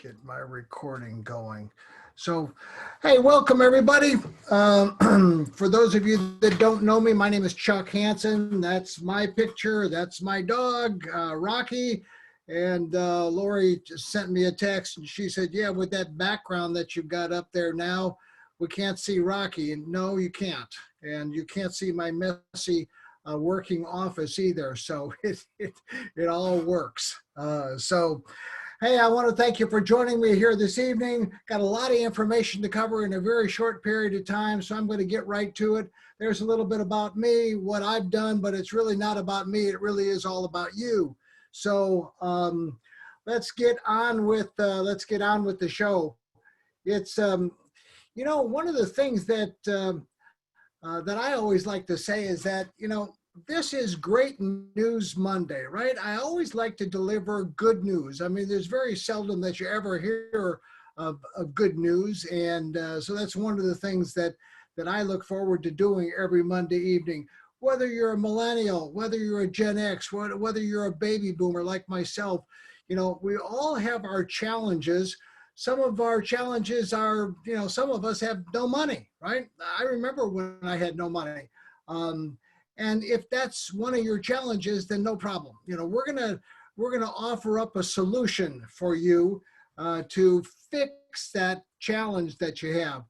Get my recording going. So, hey, welcome everybody. For those of you that don't know me, my name is Chuck Hansen. That's my picture. That's my dog, Rocky. And Lori just sent me a text and she said, yeah, with that background that you've got up there now, we can't see Rocky. And no, you can't. And you can't see my messy working office either. So it all works. Hey, I want to thank you for joining me here this evening. Got a lot of information to cover in a very short period of time, so I'm going to get right to it. There's a little bit about me, what I've done, but it's really not about me. It really is all about you. So let's get on with the show. It's you know, one of the things that that I always like to say is that, you know, this is Great News Monday, right? I always like to deliver good news. I mean, there's very seldom that you ever hear of good news. And so that's one of the things that I look forward to doing every Monday evening. Whether you're a millennial, whether you're a Gen X, whether you're a baby boomer like myself, you know, we all have our challenges. Some of our challenges are, you know, some of us have no money, right? I remember when I had no money. And if that's one of your challenges, then no problem. You know, we're gonna offer up a solution for you to fix that challenge that you have.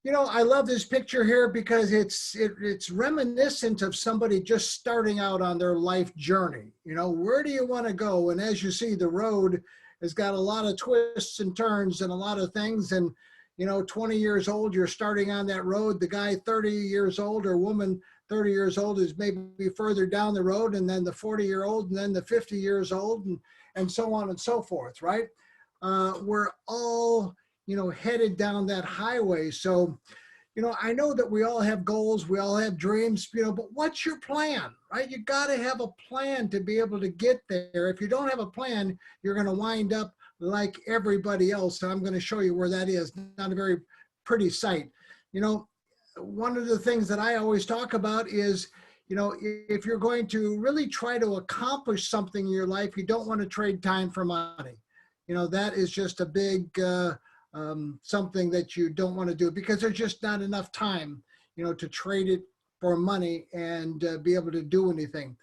You know, I love this picture here because it's reminiscent of somebody just starting out on their life journey. You know, where do you want to go? And as you see, the road has got a lot of twists and turns and a lot of things. And you know, 20 years old, you're starting on that road. The guy 30 years old or woman 30 years old is maybe further down the road, and then the 40-year-old, and then the 50 years old, and so on and so forth, right? We're all, you know, headed down that highway. So, you know, I know that we all have goals, we all have dreams, you know, but what's your plan, right? You got to have a plan to be able to get there. If you don't have a plan, you're going to wind up like everybody else. And I'm going to show you where that is. Not a very pretty sight. You know, one of the things that I always talk about is, you know, if you're going to really try to accomplish something in your life, you don't want to trade time for money. You know, that is just a big something that you don't want to do because there's just not enough time, you know, to trade it for money and be able to do anything.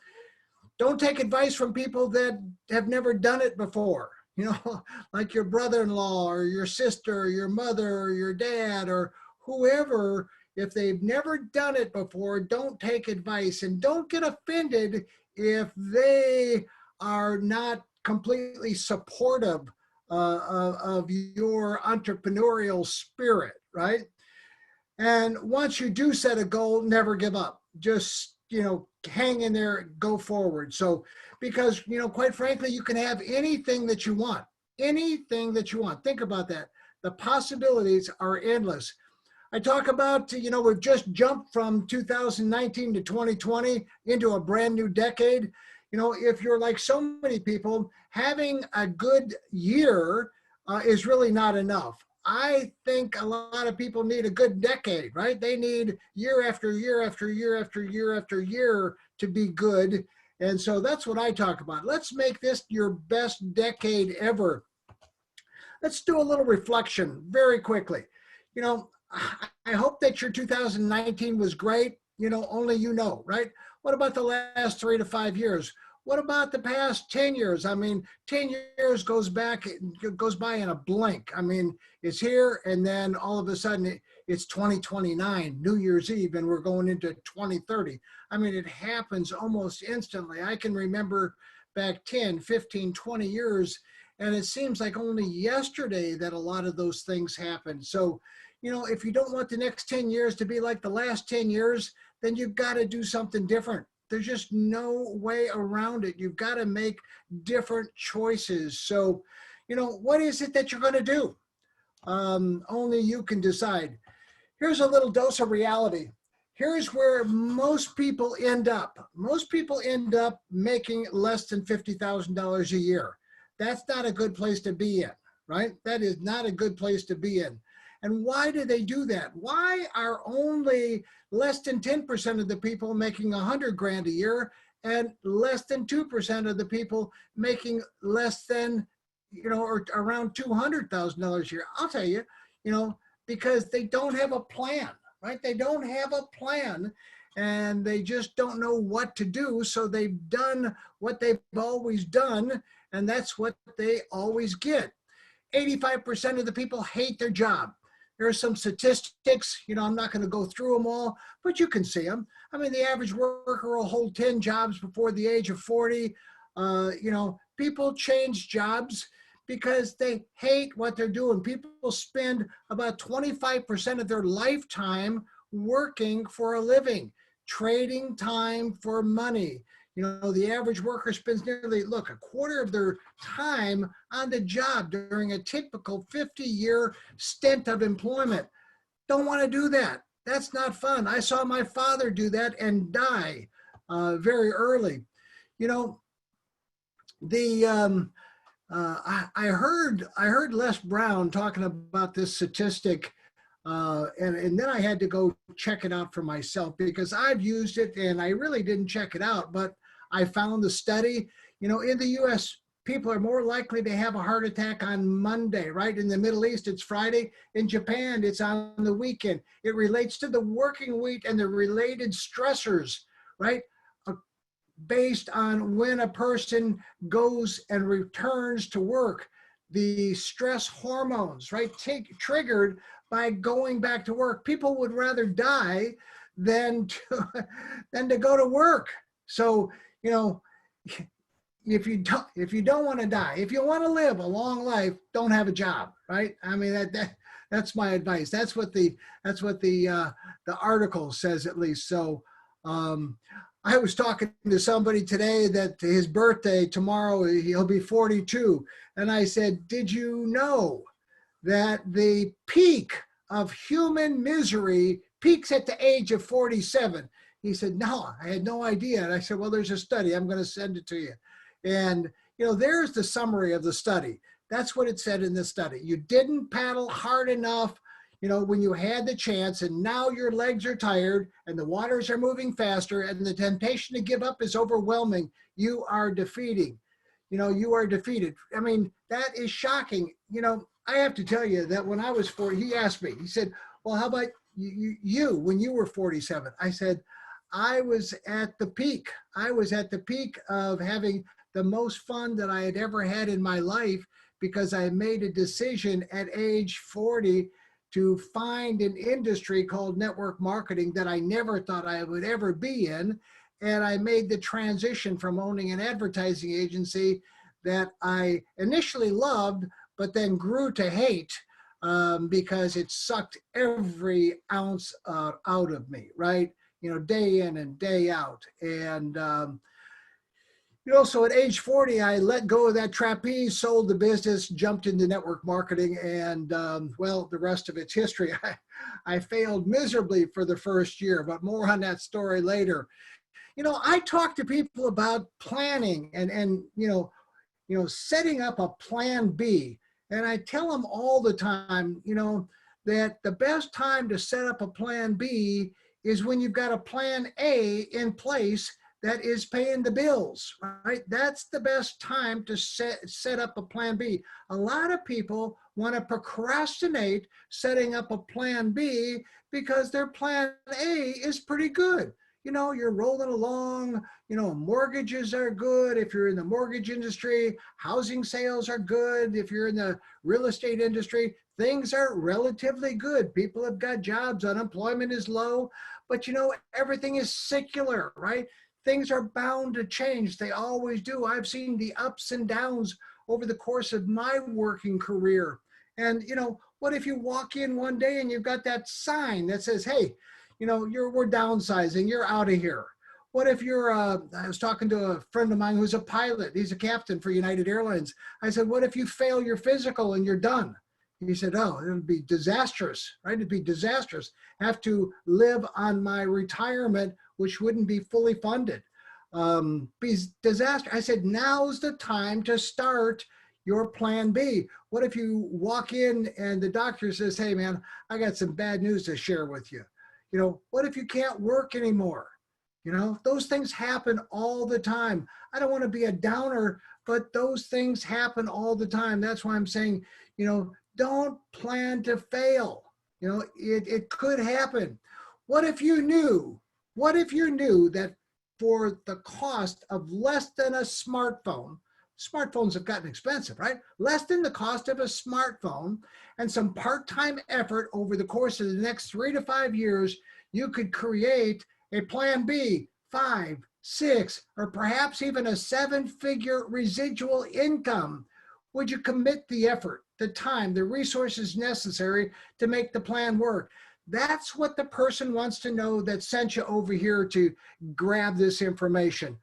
Don't take advice from people that have never done it before. You know, like your brother-in-law or your sister or your mother or your dad or whoever. If they've never done it before, don't take advice, and don't get offended if they are not completely supportive of your entrepreneurial spirit, right? And once you do set a goal, never give up. Just, you know, hang in there, go forward. So, because, you know, quite frankly, you can have anything that you want, anything that you want. Think about that. The possibilities are endless. I talk about, you know, we've just jumped from 2019 to 2020 into a brand new decade. You know, if you're like so many people, having a good year is really not enough. I think a lot of people need a good decade, right? They need year after year after year after year after year to be good. And so that's what I talk about. Let's make this your best decade ever. Let's do a little reflection very quickly. You know, I hope that your 2019 was great. You know, only you know, right? What about the last 3 to 5 years? What about the past 10 years? I mean, 10 years goes by in a blink. I mean, it's here and then all of a sudden it's 2029, New Year's Eve, and we're going into 2030. I mean, it happens almost instantly. I can remember back 10, 15, 20 years, and it seems like only yesterday that a lot of those things happened. So, you know, if you don't want the next 10 years to be like the last 10 years, then you've got to do something different. There's just no way around it. You've got to make different choices. So, you know, what is it that you're going to do? Only you can decide. Here's a little dose of reality. Here's where most people end up. Most people end up making less than $50,000 a year. That's not a good place to be in, right? That is not a good place to be in. And why do they do that? Why are only less than 10% of the people making 100 grand a year and less than 2% of the people making less than or around $200,000 a year. I'll tell you, because they don't have a plan, right? They don't have a plan, and they just don't know what to do. So they've done what they've always done, and that's what they always get. 85% of the people hate their job. There are some statistics, I'm not going to go through them all, but you can see them. I mean, the average worker will hold 10 jobs before the age of 40. People change jobs because they hate what they're doing. People spend about 25% of their lifetime working for a living, trading time for money. The average worker spends nearly, a quarter of their time on the job during a typical 50-year stint of employment. Don't want to do that. That's not fun. I saw my father do that and die very early. I heard Les Brown talking about this statistic, and then I had to go check it out for myself because I've used it and I really didn't check it out, but I found the study. In the US, people are more likely to have a heart attack on Monday, right? In the Middle East, it's Friday. In Japan, it's on the weekend. It relates to the working week and the related stressors, right? Based on when a person goes and returns to work, the stress hormones, right, triggered by going back to work. People would rather die than to go to work. So, if you don't want to die, if you want to live a long life, don't have a job, right? I mean, that's my advice. That's what the article says, at least. So, I was talking to somebody today that his birthday tomorrow, he'll be 42. And I said, did you know that the peak of human misery peaks at the age of 47? He said, no, I had no idea. And I said, well, there's a study. I'm going to send it to you. And, there's the summary of the study. That's what it said in the study. You didn't paddle hard enough, when you had the chance, and now your legs are tired and the waters are moving faster and the temptation to give up is overwhelming. You are defeating. You are defeated. I mean, that is shocking. I have to tell you that when I was 40, he asked me, he said, well, how about you when you were 47? I said, I was at the peak. I was at the peak of having the most fun that I had ever had in my life because I made a decision at age 40 to find an industry called network marketing that I never thought I would ever be in. And I made the transition from owning an advertising agency that I initially loved, but then grew to hate because it sucked every ounce out of me, right? Day in and day out. And, so at age 40, I let go of that trapeze, sold the business, jumped into network marketing, and well, the rest of it's history. I failed miserably for the first year, but more on that story later. I talk to people about planning and setting up a plan B. And I tell them all the time, that the best time to set up a plan B is when you've got a plan A in place that is paying the bills, right? That's the best time to set up a plan B. A lot of people want to procrastinate setting up a plan B because their plan A is pretty good. You're rolling along, mortgages are good. If you're in the mortgage industry, housing sales are good. If you're in the real estate industry, things are relatively good. People have got jobs, unemployment is low, but everything is secular, right? Things are bound to change. They always do. I've seen the ups and downs over the course of my working career. And, what if you walk in one day and you've got that sign that says, hey, we're downsizing, you're out of here. What if I was talking to a friend of mine who's a pilot. He's a captain for United Airlines. I said, what if you fail your physical and you're done? He said, oh, it would be disastrous, right? It'd be disastrous. Have to live on my retirement, which wouldn't be fully funded. Be disaster. I said, now's the time to start your plan B. What if you walk in and the doctor says, hey man, I got some bad news to share with you. What if you can't work anymore? Those things happen all the time. I don't want to be a downer, but those things happen all the time. That's why I'm saying, don't plan to fail. It could happen. What if you knew? What if you knew that for the cost of less than a smartphone, smartphones have gotten expensive, right? Less than the cost of a smartphone and some part-time effort over the course of the next 3 to 5 years, you could create a plan B, 5, 6, or perhaps even a 7-figure residual income. Would you commit the effort, the time, the resources necessary to make the plan work? That's what the person wants to know that sent you over here to grab this information.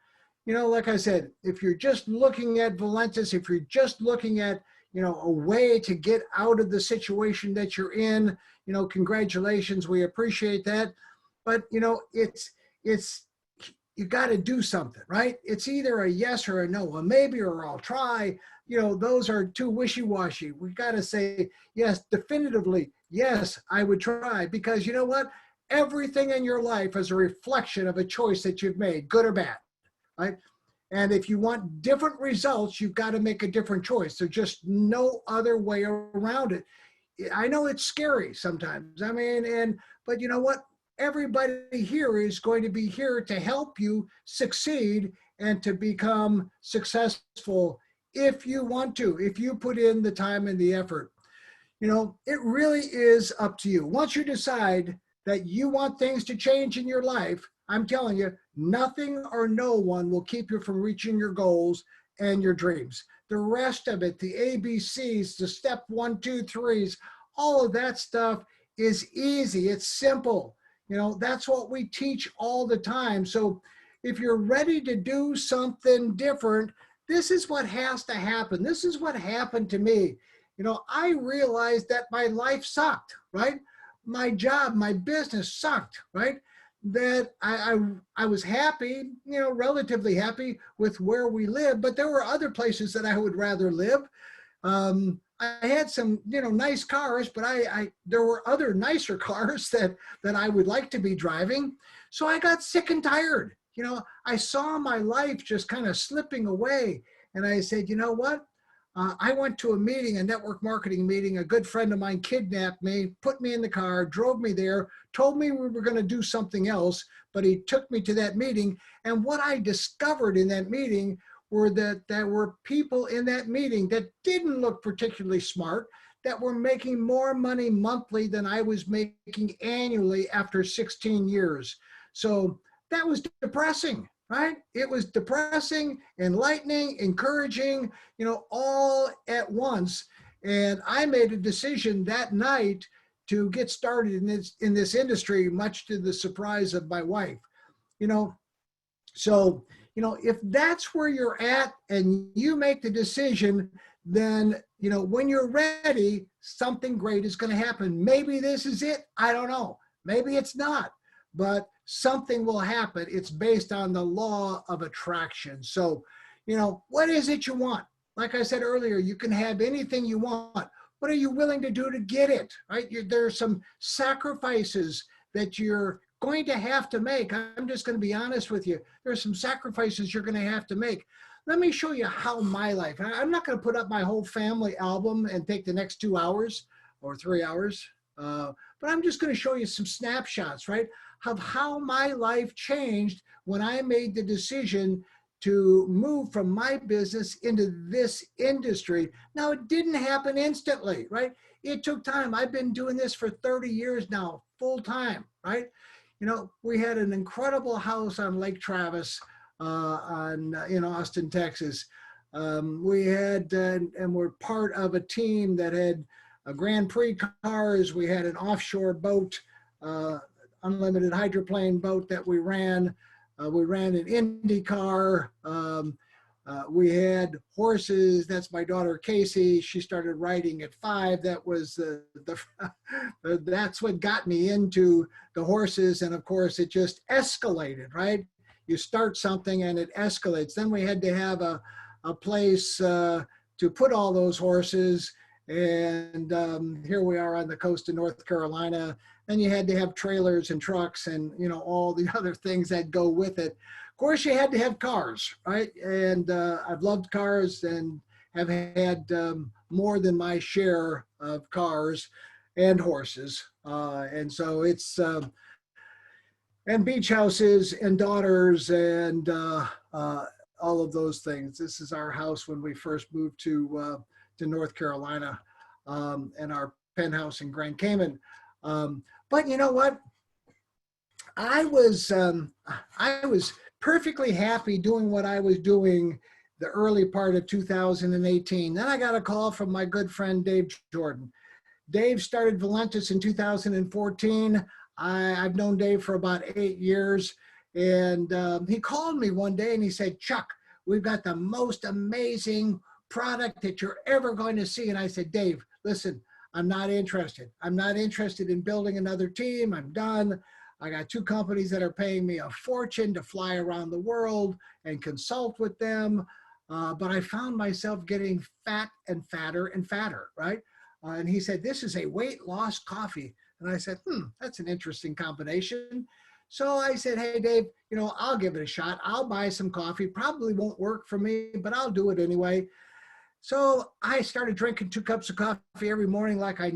Like I said, if you're just looking at Valentus, if you're just looking at, a way to get out of the situation that you're in, congratulations, we appreciate that. But, you got to do something, right? It's either a yes or a no, a maybe or I'll try. Those are too wishy-washy. We got to say, yes, definitively, yes, I would try, because you know what? Everything in your life is a reflection of a choice that you've made, good or bad, right? And if you want different results, you've got to make a different choice. There's just no other way around it. I know it's scary sometimes. But you know what? Everybody here is going to be here to help you succeed and to become successful if you want to, if you put in the time and the effort. It really is up to you. Once you decide that you want things to change in your life, I'm telling you, nothing or no one will keep you from reaching your goals and your dreams. The rest of it, the ABCs, the step 1, 2, 3s, all of that stuff is easy. It's simple. That's what we teach all the time. So if you're ready to do something different, this is what has to happen. This is what happened to me. I realized that my life sucked, right? My job, my business sucked, right? That I was happy, relatively happy with where we live, but there were other places that I would rather live. I had some, nice cars, but there were other nicer cars that I would like to be driving. So I got sick and tired. I saw my life just kind of slipping away. And I said, you know what? I went to a meeting, a network marketing meeting. A good friend of mine kidnapped me, put me in the car, drove me there, told me we were going to do something else, but he took me to that meeting. And what I discovered in that meeting were that there were people in that meeting that didn't look particularly smart, that were making more money monthly than I was making annually after 16 years. So that was depressing, right? It was depressing, enlightening, encouraging, all at once. And I made a decision that night to get started in this industry, much to the surprise of my wife. So, if that's where you're at and you make the decision, then, when you're ready, something great is going to happen. Maybe this is it. I don't know. Maybe it's not, but something will happen. It's based on the law of attraction. So, what is it you want? Like I said earlier, you can have anything you want. What are you willing to do to get it, right? There are some sacrifices that you're going to have to make. I'm just going to be honest with you. There's some sacrifices you're going to have to make. Let me show you how my life, I'm not going to put up my whole family album and take the next 2 hours or 3 hours, but I'm just going to show you some snapshots, right, of how my life changed when I made the decision to move from my business into this industry. Now, it didn't happen instantly, right? It took time. I've been doing this for 30 years now, full time, right? We had an incredible house on Lake Travis in Austin, Texas. We had, and we're part of a team that had a Grand Prix cars. We had an offshore boat, unlimited hydroplane boat that we ran. We ran an Indy car. We had horses. That's my daughter, Casey. She started riding at 5. That was that's what got me into the horses. And of course, it just escalated, right? You start something and it escalates. Then we had to have a place to put all those horses. And here we are on the coast of North Carolina. Then you had to have trailers and trucks and, all the other things that go with it. Of course, you had to have cars, right? And I've loved cars and have had more than my share of cars and horses. And so it's, and beach houses and daughters and all of those things. This is our house when we first moved to North Carolina, and our penthouse in Grand Cayman. But you know what? I was perfectly happy doing what I was doing the early part of 2018. Then I got a call from my good friend Dave Jordan. Dave started Valentus in 2014. I've known Dave for about 8 years, and he called me one day and he said, "Chuck, we've got the most amazing product that you're ever going to see." And I said, "Dave, listen, I'm not interested. I'm not interested in building another team. I'm done. I got 2 companies that are paying me a fortune to fly around the world and consult with them. But I found myself getting fat and fatter and fatter, right?" And he said, "This is a weight loss coffee." And I said, that's an interesting combination. So I said, "Hey, Dave, you know, I'll give it a shot. I'll buy some coffee. Probably won't work for me, but I'll do it anyway." So I started drinking 2 cups of coffee every morning like I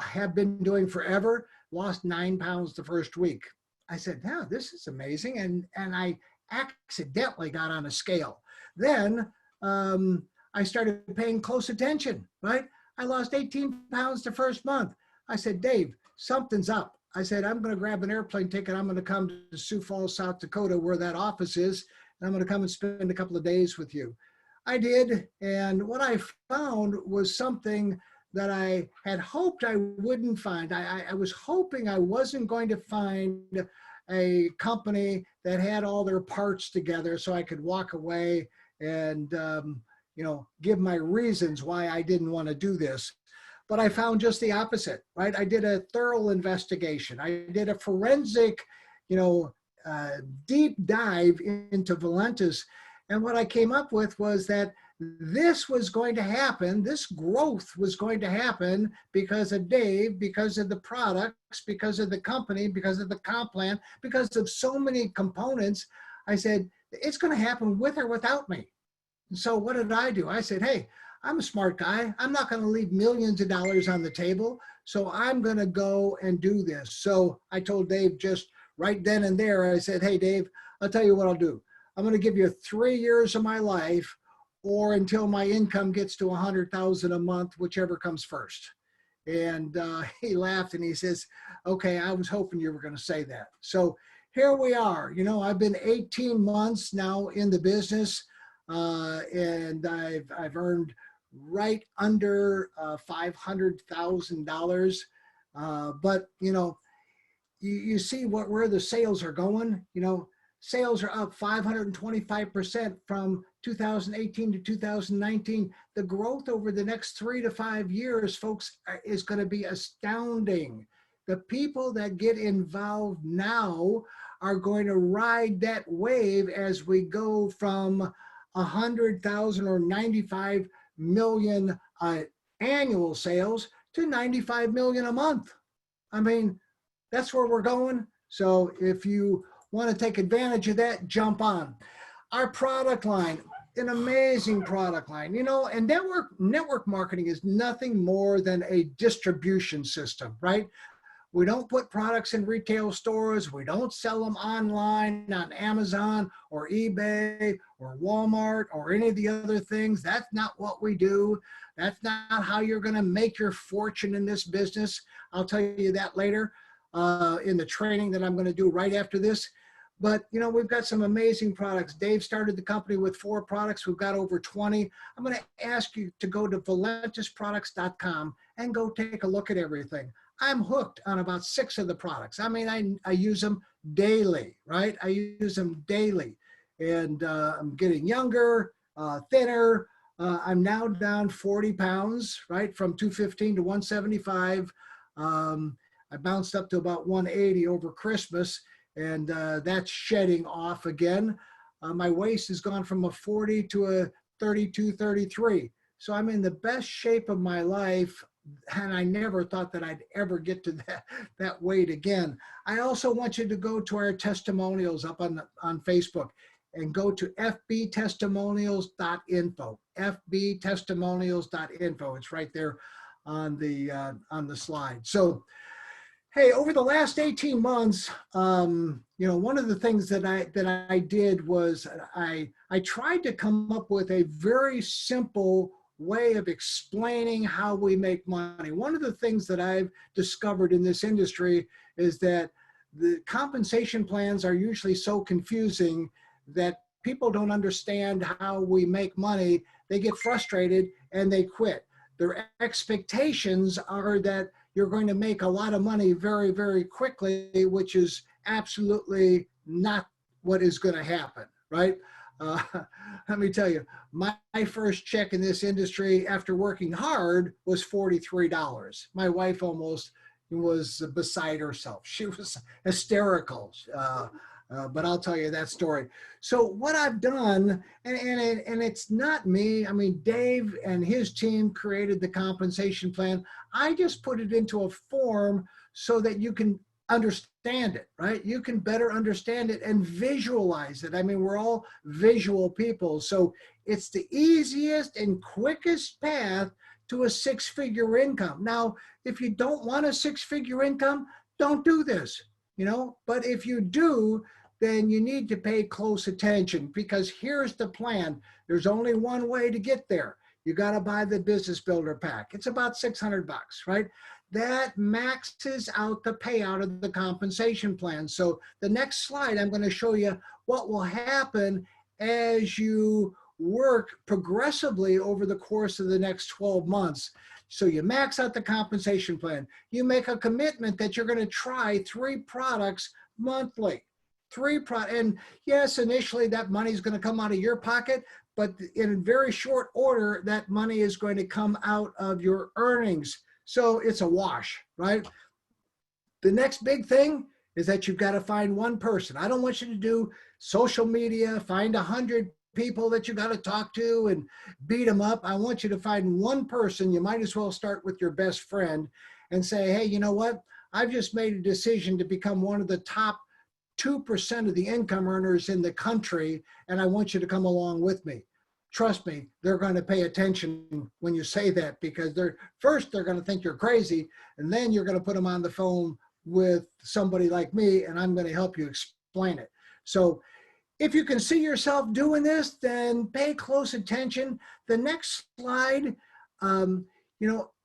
have been doing forever. Lost 9 pounds the first week. I said, "Yeah, this is amazing." And I accidentally got on a scale. Then I started paying close attention, right? I lost 18 pounds the first month. I said, "Dave, something's up." I said, "I'm going to grab an airplane ticket. I'm going to come to Sioux Falls, South Dakota, where that office is. And I'm going to come and spend a couple of days with you." I did. And what I found was something that I had hoped I wouldn't find. I was hoping I wasn't going to find a company that had all their parts together so I could walk away and, you know, give my reasons why I didn't want to do this. But I found just the opposite, right? I did a thorough investigation. I did a forensic, you know, deep dive into Valentus. And what I came up with was that this was going to happen. This growth was going to happen because of Dave, because of the products, because of the company, because of the comp plan, because of so many components. I said, it's going to happen with or without me. So what did I do? I said, "Hey, I'm a smart guy. I'm not going to leave millions of dollars on the table. So I'm going to go and do this." So I told Dave just right then and there, I said, "Hey, Dave, I'll tell you what I'll do. I'm going to give you 3 years of my life or until my income gets to 100,000 a month, whichever comes first." And he laughed and he says, "Okay, I was hoping you were going to say that." So here we are. You know, I've been 18 months now in the business. And I've earned right under $500,000. But you know, you see where the sales are going. You know, sales are up 525% from 2018 to 2019. The growth over the next 3 to 5 years, folks, is going to be astounding. The people that get involved now are going to ride that wave as we go from 100,000 or 95 million annual sales to 95 million a month. I mean, that's where we're going. So if you want to take advantage of that, jump on. Our product line, an amazing product line, you know, and network marketing is nothing more than a distribution system, right? We don't put products in retail stores. We don't sell them online on Amazon or eBay or Walmart or any of the other things. That's not what we do. That's not how you're going to make your fortune in this business. I'll tell you that later in the training that I'm going to do right after this. But, you know, we've got some amazing products. Dave started the company with 4 products. We've got over 20. I'm going to ask you to go to valentusproducts.com and go take a look at everything. I'm hooked on about 6 of the products. I mean, I use them daily, right? I use them daily. And I'm getting younger, thinner. I'm now down 40 pounds, right? From 215 to 175. I bounced up to about 180 over Christmas, and that's shedding off again. My waist has gone from a 40 to a 32, 33. So I'm in the best shape of my life. And I never thought that I'd ever get to that weight again. I also want you to go to our testimonials up on Facebook. and go to fbtestimonials.info, fbtestimonials.info. It's right there on the slide. So, hey, over the last 18 months, one of the things that I did was I tried to come up with a very simple way of explaining how we make money. One of the things that I've discovered in this industry is that the compensation plans are usually so confusing that people don't understand how we make money. They get frustrated and they quit. Their expectations are that you're going to make a lot of money very, very quickly, which is absolutely not what is going to happen, right? Let me tell you, my first check in this industry after working hard was $43. My wife almost was beside herself. She was hysterical. But I'll tell you that story. So what I've done, and it's not me, I mean, Dave and his team created the compensation plan. I just put it into a form so that you can understand it, right? You can better understand it and visualize it. I mean, we're all visual people. So it's the easiest and quickest path to a six-figure income. Now, if you don't want a six-figure income, don't do this, but if you do, then you need to pay close attention, because here's the plan. There's only one way to get there. You got to buy the business builder pack. It's about $600, right? That maxes out the payout of the compensation plan. So the next slide, I'm going to show you what will happen as you work progressively over the course of the next 12 months. So you max out the compensation plan. You make a commitment that you're going to try 3 products monthly. And yes, initially that money is going to come out of your pocket, but in very short order, that money is going to come out of your earnings. So it's a wash, right? The next big thing is that you've got to find one person. I don't want you to do social media, find 100 people that you got to talk to and beat them up. I want you to find one person. You might as well start with your best friend and say, hey, you know what? I've just made a decision to become one of the top 2% of the income earners in the country, and I want you to come along with me. Trust me, they're going to pay attention when you say that, because they're going to think you're crazy, and then you're going to put them on the phone with somebody like me, and I'm going to help you explain it. So if you can see yourself doing this, then pay close attention. The next slide,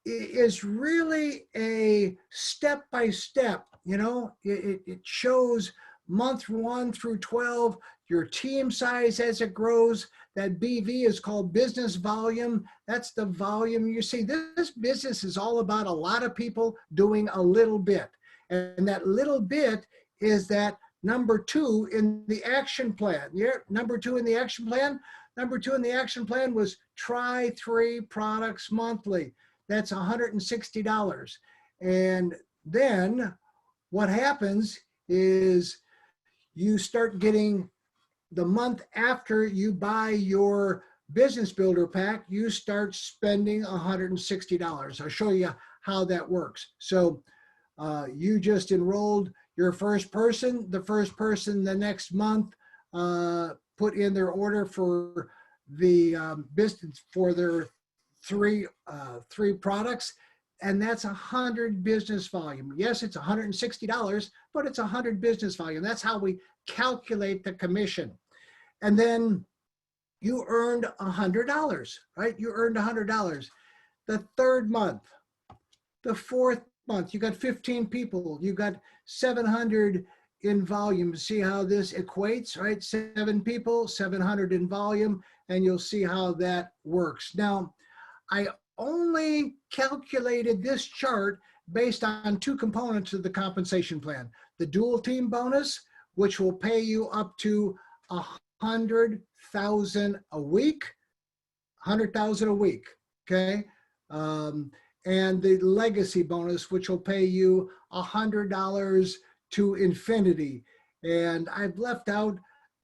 is really a step-by-step, it shows month 1 through 12, your team size as it grows. That BV is called business volume. That's the volume. You see, this business is all about a lot of people doing a little bit. And that little bit is that number 2 in the action plan. Yeah, number 2 in the action plan. Number 2 in the action plan was try 3 products monthly. That's $160. And then what happens is you start getting, the month after you buy your business builder pack, you start spending $160. I'll show you how that works. So you just enrolled your first person. The first person the next month put in their order for the business for their three products. And that's 100 business volume. Yes, it's $160, but it's 100 business volume. That's how we calculate the commission. And then you earned $100, right? You earned $100. The third month, the fourth month, you got 15 people. You got 700 in volume. See how this equates, right? 7 people, 700 in volume, and you'll see how that works. Now, I only calculated this chart based on 2 components of the compensation plan. The dual team bonus, which will pay you up to $100,000 a week, $100,000 a week, okay? And the legacy bonus, which will pay you $100 to infinity. And I've left out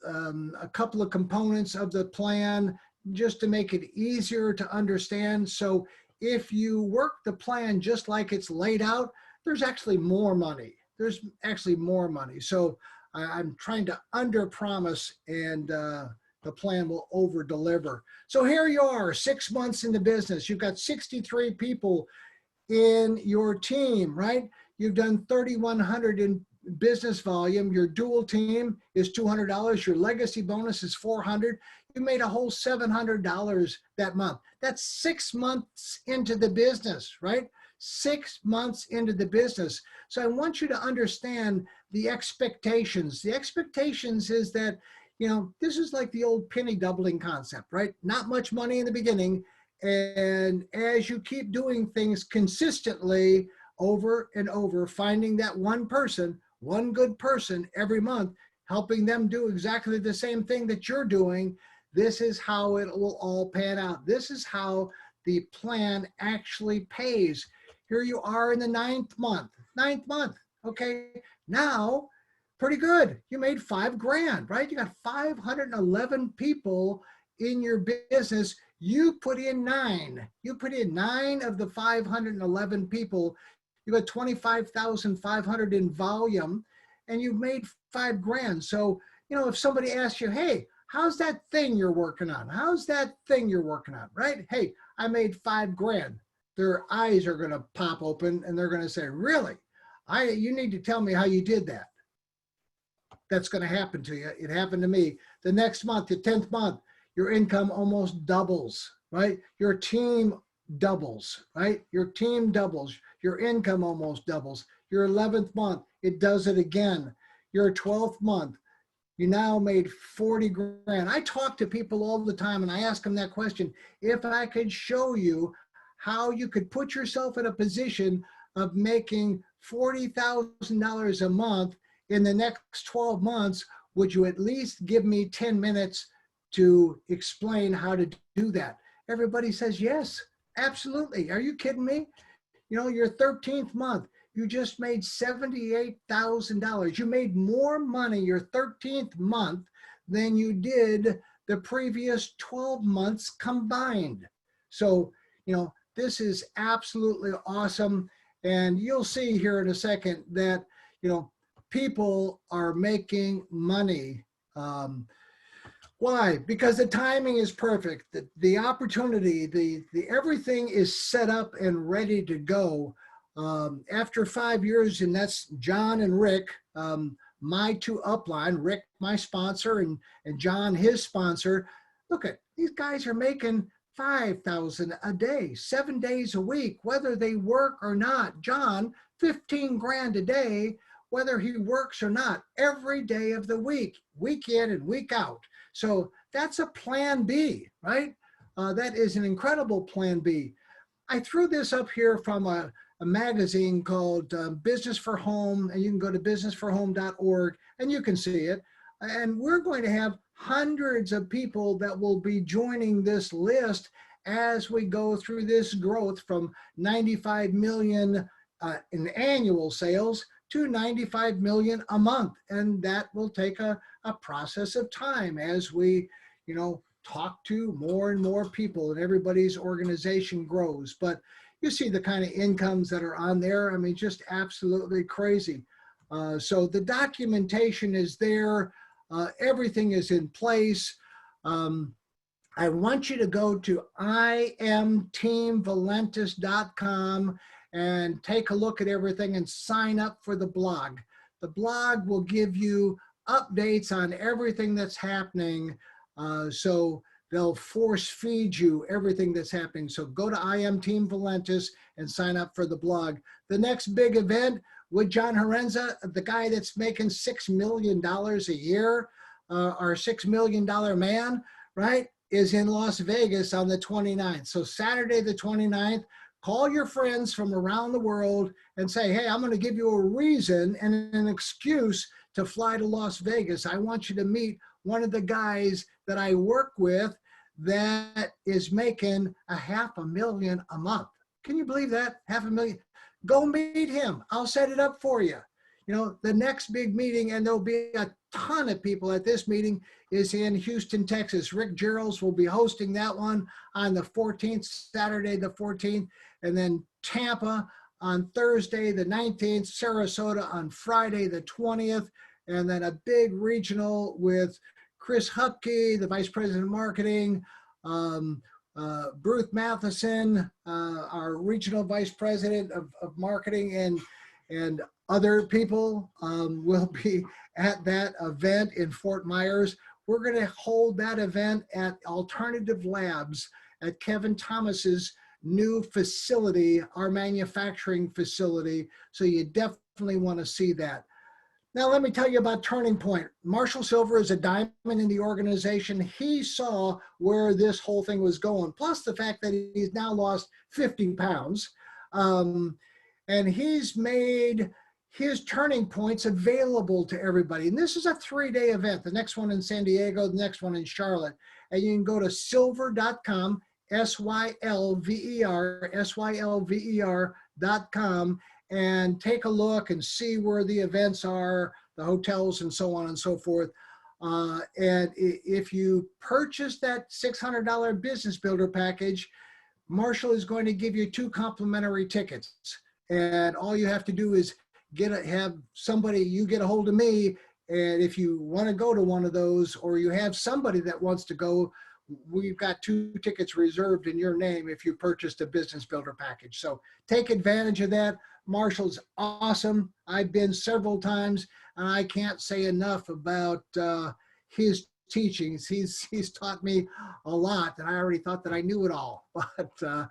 a couple of components of the plan just to make it easier to understand. So if you work the plan just like it's laid out, there's actually more money. There's actually more money. So I'm trying to under promise, and the plan will over deliver. So here you are, 6 months in the business. You've got 63 people in your team, right? You've done 3,100 in business volume. Your dual team is $200. Your legacy bonus is $400. You made a whole $700 that month. That's 6 months into the business, right? 6 months into the business. So I want you to understand the expectations. The expectations is that, this is like the old penny doubling concept, right? Not much money in the beginning. And as you keep doing things consistently over and over, finding that one person, one good person every month, helping them do exactly the same thing that you're doing, this is how it will all pan out. This is how the plan actually pays. Here you are in the ninth month, okay? Now, pretty good. You made $5,000, right? You got 511 people in your business. You put in 9. You put in 9 of the 511 people. You got 25,500 in volume, and you've made $5,000. So, if somebody asks you, hey, how's that thing you're working on? How's that thing you're working on, right? Hey, I made $5,000. Their eyes are going to pop open, and they're going to say, really? You need to tell me how you did that. That's going to happen to you. It happened to me. The next month, the 10th month, your income almost doubles, right? Your team doubles, right? Your team doubles. Your income almost doubles. Your 11th month, it does it again. Your 12th month, you now made 40 grand. I talk to people all the time, and I ask them that question. If I could show you how you could put yourself in a position of making $40,000 a month in the next 12 months, would you at least give me 10 minutes to explain how to do that? Everybody says, yes, absolutely. Are you kidding me? Your 13th month, you just made $78,000. You made more money your 13th month than you did the previous 12 months combined. So, this is absolutely awesome. And you'll see here in a second that, people are making money. Why? Because the timing is perfect. The opportunity, the everything is set up and ready to go. After 5 years, and that's John and Rick, my two upline, Rick, my sponsor, and John, his sponsor. Look at these guys are making $5,000 a day, 7 days a week, whether they work or not. John, 15 grand a day, whether he works or not, every day of the week, week in and week out. So that's a plan B, right? That is an incredible plan B. I threw this up here from a magazine called Business for Home, and you can go to businessforhome.org and you can see it. And we're going to have hundreds of people that will be joining this list as we go through this growth from 95 million in annual sales to 95 million a month. And that will take a process of time as we, talk to more and more people and everybody's organization grows. But you see the kind of incomes that are on there. I mean, just absolutely crazy. So the documentation is there. Everything is in place. I want you to go to imteamvalentus.com and take a look at everything and sign up for the blog. The blog will give you updates on everything that's happening. So they'll force feed you everything that's happening. So go to imteamvalentus and sign up for the blog. The next big event with John Horenza, the guy that's making $6 million a year, our $6 million man, right, is in Las Vegas on the 29th. So Saturday the 29th, call your friends from around the world and say, hey, I'm going to give you a reason and an excuse to fly to Las Vegas. I want you to meet one of the guys that I work with that is making $500,000 a month. Can you believe that? $500,000. Go meet him. I'll set it up for you. The next big meeting, and there'll be a ton of people at this meeting, is in Houston, Texas. Rick Geralds will be hosting that one on the 14th, Saturday the 14th, and then Tampa on Thursday the 19th, Sarasota on Friday the 20th, and then a big regional with Chris Hupke, the Vice President of Marketing, Bruce Matheson, our Regional Vice President of Marketing, and other people will be at that event in Fort Myers. We're going to hold that event at Alternative Labs at Kevin Thomas's new facility, our manufacturing facility. So you definitely want to see that. Now, let me tell you about Turning Point. Marshall Silver is a diamond in the organization. He saw where this whole thing was going, plus the fact that he's now lost 50 pounds. And he's made his Turning Points available to everybody. And this is a 3-day event. The next one in San Diego, the next one in Charlotte. And you can go to silver.com, SYLVER.com, and take a look and see where the events are, the hotels, and so on and so forth. And if you purchase that $600 business builder package, Marshall is going to give you 2 complimentary tickets. And all you have to do is have somebody, you get a hold of me, and if you want to go to one of those, or you have somebody that wants to go, we've got 2 tickets reserved in your name if you purchased a business builder package. So take advantage of that. Marshall's awesome. I've been several times, and I can't say enough about his teachings. He's taught me a lot, and I already thought that I knew it all. But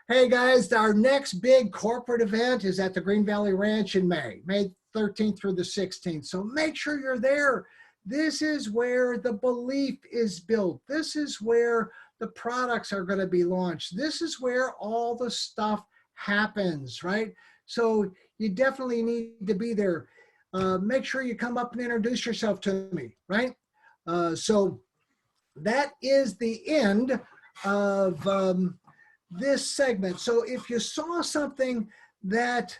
hey guys, our next big corporate event is at the Green Valley Ranch in May 13th through the 16th. So make sure you're there. This is where the belief is built. This is where the products are going to be launched. This is where all the stuff happens, right? So you definitely need to be there. Make sure you come up and introduce yourself to me, right? So that is the end of this segment. So if you saw something that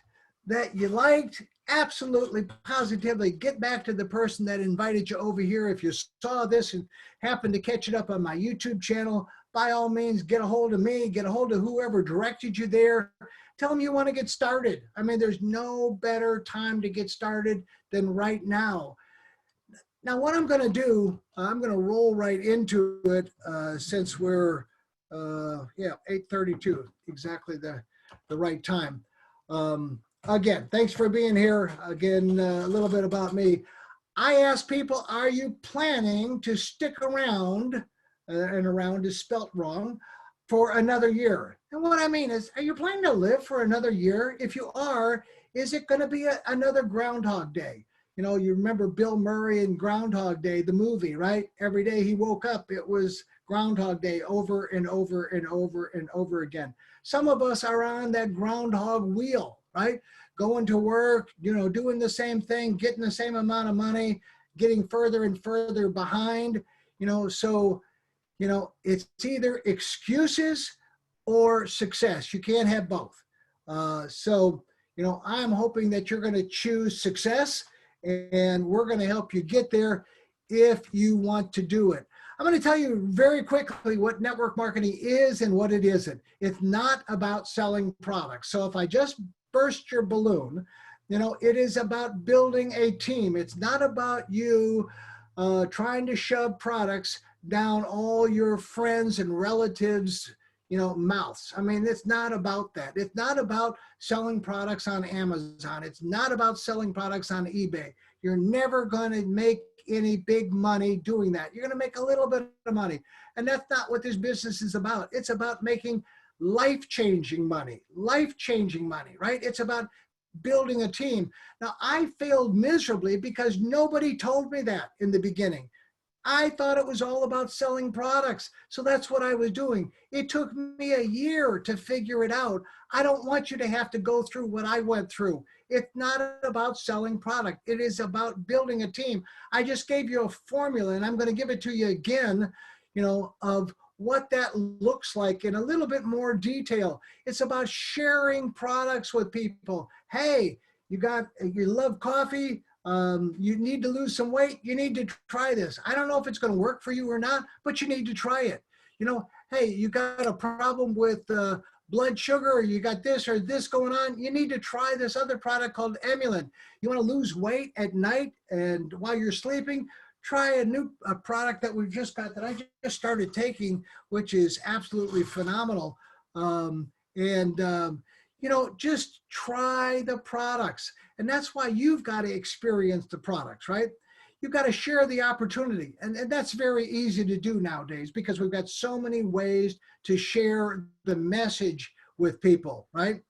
you liked, absolutely, positively, get back to the person that invited you over here. If you saw this and happened to catch it up on my YouTube channel, by all means, get a hold of me, get a hold of whoever directed you there. Tell them you want to get started. I mean, there's no better time to get started than right now. Now, what I'm going to do, I'm going to roll right into it since we're, 8:32, exactly the right time. Again, thanks for being here. Again, a little bit about me. I ask people, are you planning to stick around, and around is spelt wrong, for another year? And what I mean is, are you planning to live for another year? If you are, is it going to be another Groundhog Day? You know, you remember Bill Murray in Groundhog Day, the movie, right? Every day he woke up, it was Groundhog Day over and over and over and over again. Some of us are on that groundhog wheel, right? Going to work, you know, doing the same thing, getting the same amount of money, getting further and further behind, you know, so, you know, it's either excuses or success. You can't have both. So, you know, I'm hoping that you're going to choose success, and we're going to help you get there if you want to do it. I'm going to tell you very quickly what network marketing is and what it isn't. It's not about selling products. So if I just burst your balloon, you know, it is about building a team. It's not about you trying to shove products down all your friends and relatives, you know, mouths. I mean, it's not about that. It's not about selling products on Amazon. It's not about selling products on eBay. You're never going to make any big money doing that. You're going to make a little bit of money. And that's not what this business is about. It's about making life-changing money, right? It's about building a team. Now, I failed miserably because nobody told me that in the beginning. I thought it was all about selling products. So that's what I was doing. It took me a year to figure it out. I don't want you to have to go through what I went through. It's not about selling product. It is about building a team. I just gave you a formula, and I'm going to give it to you again, you know, of what that looks like in a little bit more detail. It's about sharing products with people. Hey, you love coffee. You need to lose some weight. You need to try this. I don't know if it's going to work for you or not, but you need to try it. You know, hey, you got a problem with blood sugar, or you got this or this going on, you need to try this other product called Emulant. You want to lose weight at night and while you're sleeping, try a product that we've just got that I just started taking, which is absolutely phenomenal. You know, just try the products. And that's why you've got to experience the products, right? You've got to share the opportunity. And that's very easy to do nowadays because we've got so many ways to share the message with people, right?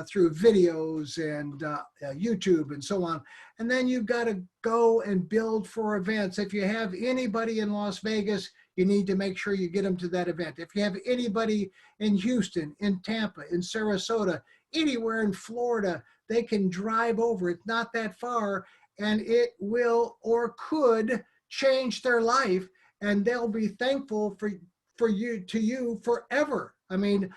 Through videos and YouTube and so on. And then you've got to go and build for events. If you have anybody in Las Vegas, you need to make sure you get them to that event. If you have anybody in Houston, in Tampa, in Sarasota, anywhere in Florida, they can drive over. It's not that far, and it will or could change their life, and they'll be thankful for you forever. I mean,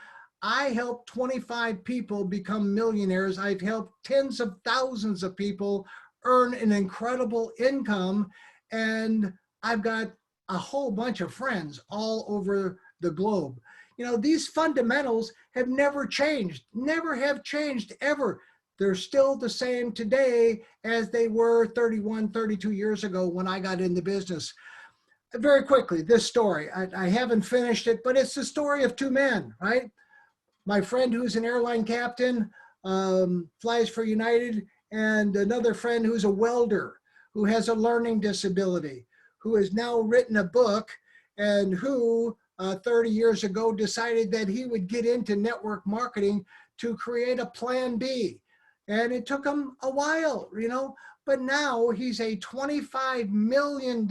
I helped 25 people become millionaires. I've helped tens of thousands of people earn an incredible income, and I've got a whole bunch of friends all over the globe. You know, these fundamentals have never changed, never have changed ever. They're still the same today as they were 31, 32 years ago when I got into business. Very quickly, this story, I haven't finished it, but it's the story of two men, right? My friend who's an airline captain, flies for United, and another friend who's a welder, who has a learning disability, who has now written a book, and who 30 years ago decided that he would get into network marketing to create a plan B. And it took him a while, you know, but now he's a $25 million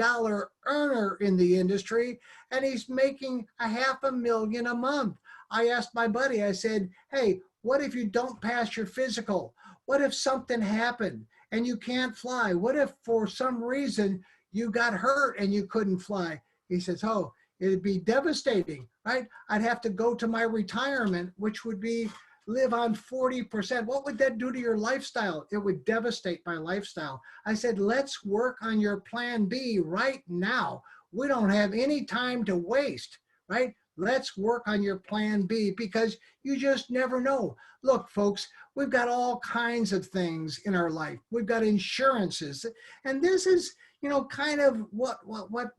earner in the industry, and he's making $500,000 a month. I asked my buddy, I said, hey, what if you don't pass your physical? What if something happened and you can't fly? What if for some reason you got hurt and you couldn't fly? He says, oh, it'd be devastating, right? I'd have to go to my retirement, which would be live on 40%. What would that do to your lifestyle? It would devastate my lifestyle. I said, let's work on your plan B right now. We don't have any time to waste, right? Let's work on your plan B because you just never know. Look, folks, we've got all kinds of things in our life. We've got insurances, and this is, you know, kind of what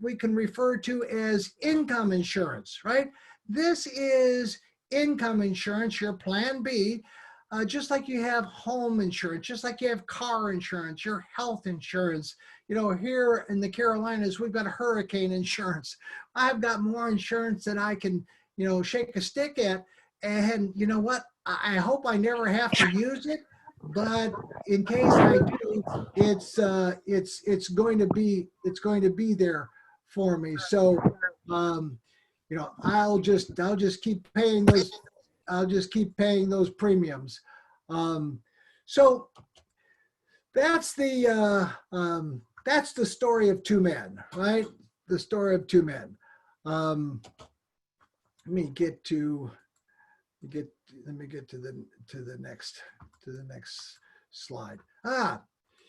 we can refer to as income insurance, right? This is income insurance, your plan B, just like you have home insurance, just like you have car insurance, your health insurance. You know, here in the Carolinas, we've got hurricane insurance. I've got more insurance than I can, you know, shake a stick at. And you know what? I hope I never have to use it, but in case I do, it's going to be there for me. So, you know, I'll just keep paying those. I'll just keep paying those premiums. So that's the story of two men, right? The story of two men. Let me get to the next slide.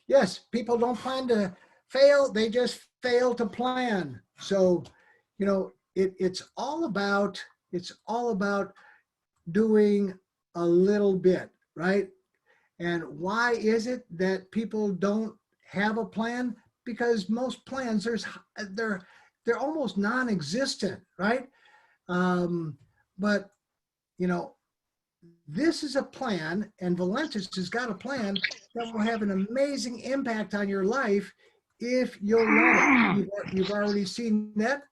Yes, people don't plan to fail; they just fail to plan. So, you know, it's all about doing a little bit, right? And why is it that people don't have a plan? Because most plans, they're almost non-existent, right? But you know, this is a plan, and Valentus has got a plan that will have an amazing impact on your life if you'll learn it. You've already seen that.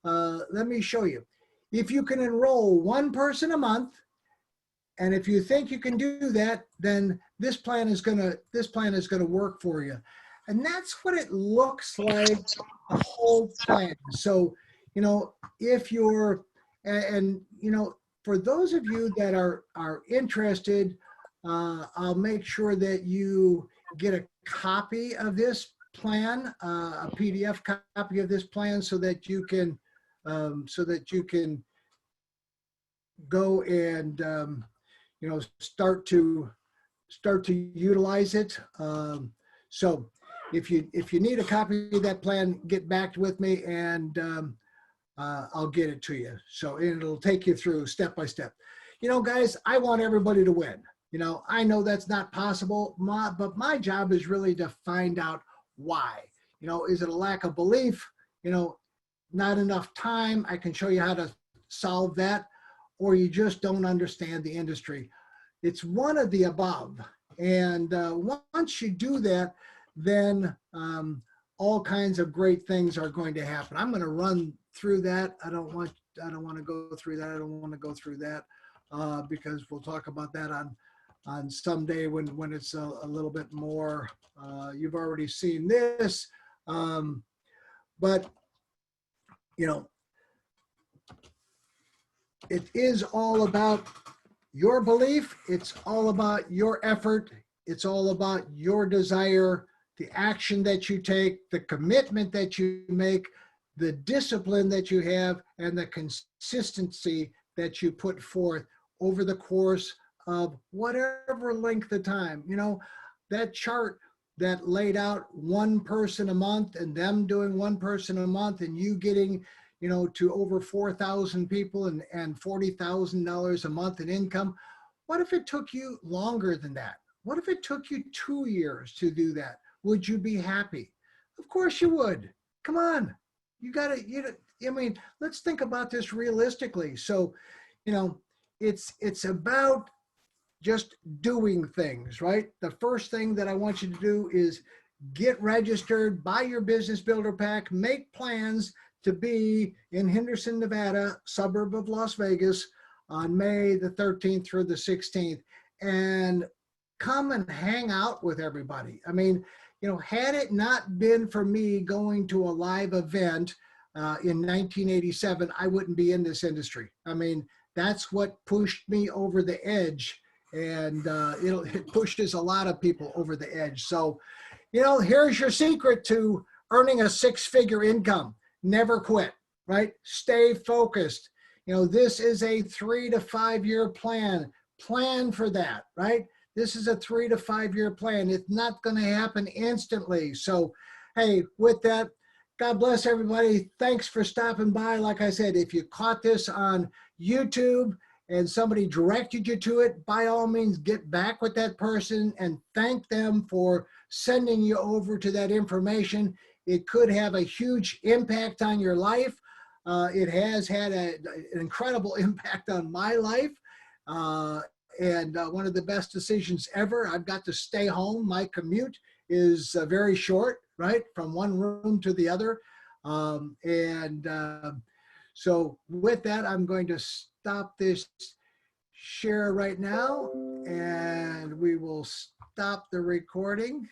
Let me show you. If you can enroll one person a month, and if you think you can do that, then this plan is gonna work for you. And that's what it looks like, the whole plan. So, you know, if you're, and you know, for those of you that are interested, I'll make sure that you get a copy of this plan, a PDF copy of this plan, so that you can go and you know, start to utilize it. So if you need a copy of that plan, get back with me, and I'll get it to you. So it'll take you through step by step. you know, guys, I want everybody to win. You know, I know that's not possible, but my job is really to find out why. You know, is it a lack of belief? You know, not enough time? I can show you how to solve that, or you just don't understand the industry. It's one of the above. And once you do that, then all kinds of great things are going to happen. I'm going to run through that. I don't want to go through that. I don't want to go through that because we'll talk about that on someday when it's a little bit more. You've already seen this, but you know, it is all about your belief. It's all about your effort. It's all about your desire, the action that you take, the commitment that you make, the discipline that you have, and the consistency that you put forth over the course of whatever length of time. You know, that chart that laid out one person a month and them doing one person a month and you getting, you know, to over 4,000 people and $40,000 a month in income. What if it took you longer than that? What if it took you 2 years to do that? Would you be happy? Of course you would. Come on. You gotta, you know, I mean, let's think about this realistically. So, you know, it's about just doing things, right? The first thing that I want you to do is get registered, buy your business builder pack, make plans to be in Henderson, Nevada, suburb of Las Vegas, on May the 13th through the 16th, and come and hang out with everybody. I mean, you know, had it not been for me going to a live event in 1987, I wouldn't be in this industry. I mean, that's what pushed me over the edge, and it pushes a lot of people over the edge. So, you know, here's your secret to earning a six-figure income. Never quit, right? Stay focused. You know, this is a 3 to 5 year plan. Plan for that, right? This is a 3 to 5 year plan. It's not going to happen instantly. So, hey, with that, God bless everybody. Thanks for stopping by. Like I said, if you caught this on YouTube and somebody directed you to it, by all means, get back with that person and thank them for sending you over to that information. It could have a huge impact on your life. It has had an incredible impact on my life. And one of the best decisions ever. I've got to stay home. My commute is very short, right? From one room to the other. So with that, I'm going to stop this share right now and we will stop the recording.